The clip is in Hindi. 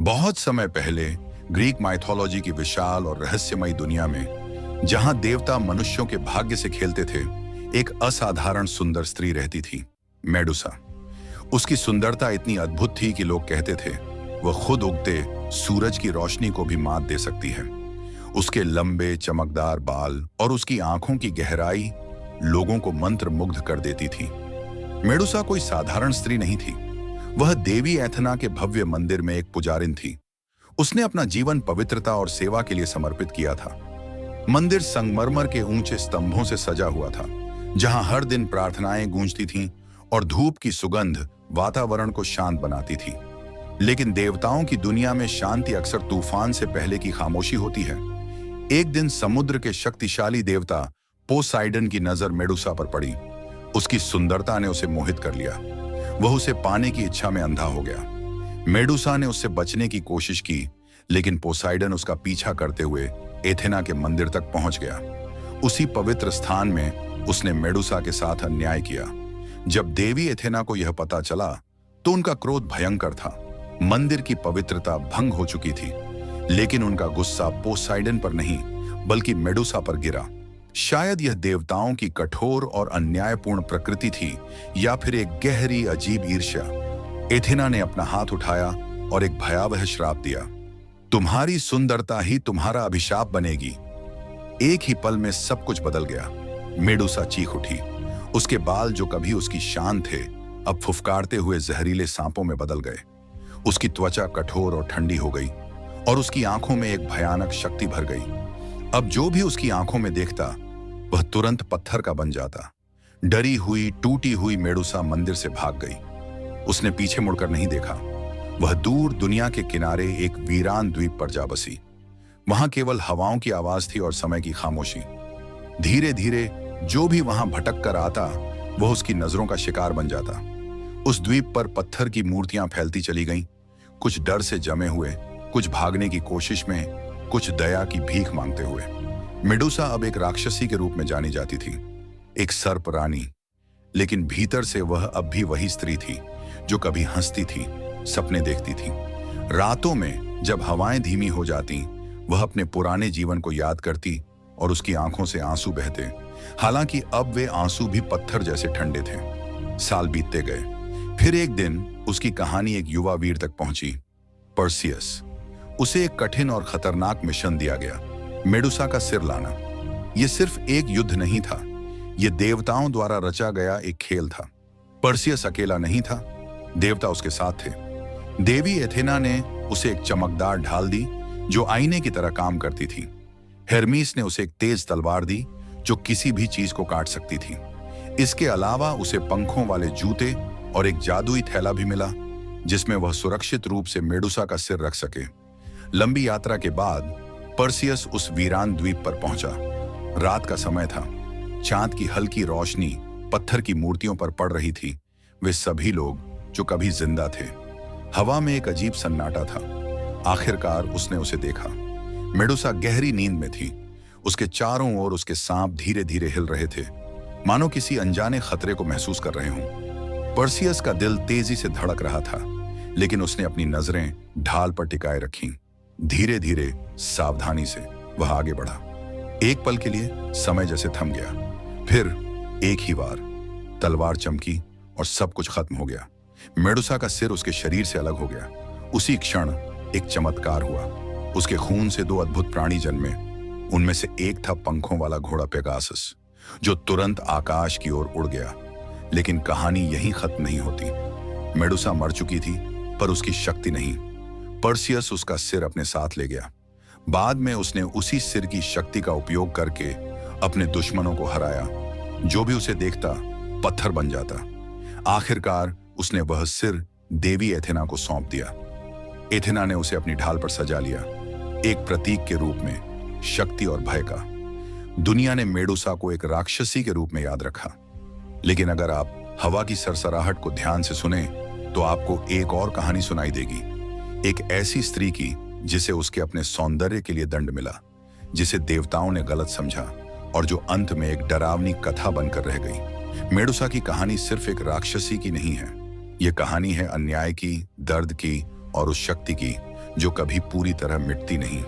बहुत समय पहले ग्रीक माइथोलॉजी की विशाल और रहस्यमयी दुनिया में जहां देवता मनुष्यों के भाग्य से खेलते थे, एक असाधारण सुंदर स्त्री रहती थी, मेडुसा। उसकी सुंदरता इतनी अद्भुत थी कि लोग कहते थे वह खुद उगते सूरज की रोशनी को भी मात दे सकती है। उसके लंबे चमकदार बाल और उसकी आंखों की गहराई लोगों को मंत्रमुग्ध कर देती थी। मेडुसा कोई साधारण स्त्री नहीं थी। वह देवी एथना के भव्य मंदिर में एक पुजारिन थी। उसने अपना जीवन पवित्रता और सेवा के लिए समर्पित किया था। मंदिर संगमरमर के ऊंचे स्तंभों से सजा हुआ था, जहां हर दिन प्रार्थनाएं गूंजती थीं और धूप की सुगंध वातावरण को शांत बनाती थी। लेकिन देवताओं की दुनिया में शांति अक्सर तूफान से पहले की खामोशी होती है। एक दिन समुद्र के शक्तिशाली देवता पोसाइडन की नजर मेडुसा पर पड़ी। उसकी सुंदरता ने उसे मोहित कर लिया। वह उसे पाने की इच्छा में अंधा हो गया। मेडुसा ने उससे बचने की कोशिश की, लेकिन पोसाइडन उसका पीछा करते हुए एथेना के मंदिर तक पहुंच गया। उसी पवित्र स्थान में उसने मेडुसा के साथ अन्याय किया। जब देवी एथेना को यह पता चला तो उनका क्रोध भयंकर था। मंदिर की पवित्रता भंग हो चुकी थी, लेकिन उनका गुस्सा पोसाइडन पर नहीं बल्कि मेडुसा पर गिरा। शायद यह देवताओं की कठोर और अन्यायपूर्ण प्रकृति थी, या फिर एक गहरी अजीब ईर्ष्या। एथेना ने अपना हाथ उठाया और एक भयावह श्राप दिया। तुम्हारी सुंदरता ही तुम्हारा अभिशाप बनेगी। एक ही पल में सब कुछ बदल गया। मेडुसा चीख उठी। उसके बाल जो कभी उसकी शान थे, अब फुफकारते हुए जहरीले सांपों में बदल गए। उसकी त्वचा कठोर और ठंडी हो गई और उसकी आंखों में एक भयानक शक्ति भर गई। अब जो भी उसकी आंखों में देखता वह तुरंत पत्थर का बन जाता। डरी हुई टूटी हुई मेडुसा मंदिर से भाग गई। उसने पीछे मुड़कर नहीं देखा। वह दूर दुनिया के किनारे एक वीरान द्वीप पर जा बसी। वहां केवल हवाओं की आवाज थी और समय की खामोशी। धीरे धीरे जो भी वहां भटक कर आता वह उसकी नजरों का शिकार बन जाता। उस द्वीप पर पत्थर की मूर्तियां फैलती चली गईं, कुछ डर से जमे हुए, कुछ भागने की कोशिश में, कुछ दया की भीख मांगते हुए। मेडुसा अब एक राक्षसी के रूप में जानी जाती थी, एक सर्प रानी। लेकिन भीतर से वह अब भी वही स्त्री थी जो कभी हंसती थी, सपने देखती थी। रातों में जब हवाएं धीमी हो जाती, वह अपने पुराने जीवन को याद करती और उसकी आंखों से आंसू बहते। हालांकि अब वे आंसू भी पत्थर जैसे ठंडे थे। साल बीतते गए। फिर एक दिन उसकी कहानी एक युवा वीर तक पहुंची, पर्सियस। उसे एक कठिन और खतरनाक मिशन दिया गया, मेडुसा का सिर लाना। यह सिर्फ एक युद्ध नहीं था, यह देवताओं द्वारा रचा गया एक खेल था। पर्सियस अकेला नहीं था, देवता उसके साथ थे। देवी एथेना ने उसे एक चमकदार ढाल दी जो आईने की तरह काम करती थी। हेरमीस ने उसे एक तेज तलवार दी जो किसी भी चीज को काट सकती थी। इसके अलावा उसे पंखों वाले जूते और एक जादुई थैला भी मिला, जिसमें वह सुरक्षित रूप से मेडुसा का सिर रख सके। लंबी यात्रा के बाद पर्सियस उस वीरान द्वीप पर पहुंचा। रात का समय था। चांद की हल्की रोशनी पत्थर की मूर्तियों पर पड़ रही थी। वे सभी लोग जो कभी जिंदा थे। हवा में एक अजीब सन्नाटा था। आखिरकार उसने उसे देखा। मेडुसा गहरी नींद में थी। उसके चारों ओर उसके सांप धीरे धीरे हिल रहे थे, मानो किसी अनजाने खतरे को महसूस कर रहे हों। पर्सियस का दिल तेजी से धड़क रहा था, लेकिन उसने अपनी नजरें ढाल पर टिकाए रखीं। धीरे धीरे सावधानी से वह आगे बढ़ा। एक पल के लिए समय जैसे थम गया। फिर एक ही बार तलवार चमकी और सब कुछ खत्म हो गया। मेडुसा का सिर उसके शरीर से अलग हो गया। उसी क्षण एक चमत्कार हुआ। उसके खून से दो अद्भुत प्राणी जन्मे। उनमें से एक था पंखों वाला घोड़ा पेगासस, जो तुरंत आकाश की ओर उड़ गया। लेकिन कहानी यहीं खत्म नहीं होती। मेडुसा मर चुकी थी, पर उसकी शक्ति नहीं। पर्सियस उसका सिर अपने साथ ले गया। बाद में उसने उसी सिर की शक्ति का उपयोग करके अपने दुश्मनों को हराया। जो भी उसे देखता पत्थर बन जाता। आखिरकार उसने वह सिर देवी एथेना को सौंप दिया। एथेना ने उसे अपनी ढाल पर सजा लिया, एक प्रतीक के रूप में शक्ति और भय का। दुनिया ने मेडुसा को एक राक्षसी के रूप में याद रखा। लेकिन अगर आप हवा की सरसराहट को ध्यान से सुने तो आपको एक और कहानी सुनाई देगी, एक ऐसी स्त्री की जिसे उसके अपने सौंदर्य के लिए दंड मिला, जिसे देवताओं ने गलत समझा और जो अंत में एक डरावनी कथा बनकर रह गई। मेडुसा की कहानी सिर्फ एक राक्षसी की नहीं है, ये कहानी है अन्याय की, दर्द की और उस शक्ति की जो कभी पूरी तरह मिटती नहीं।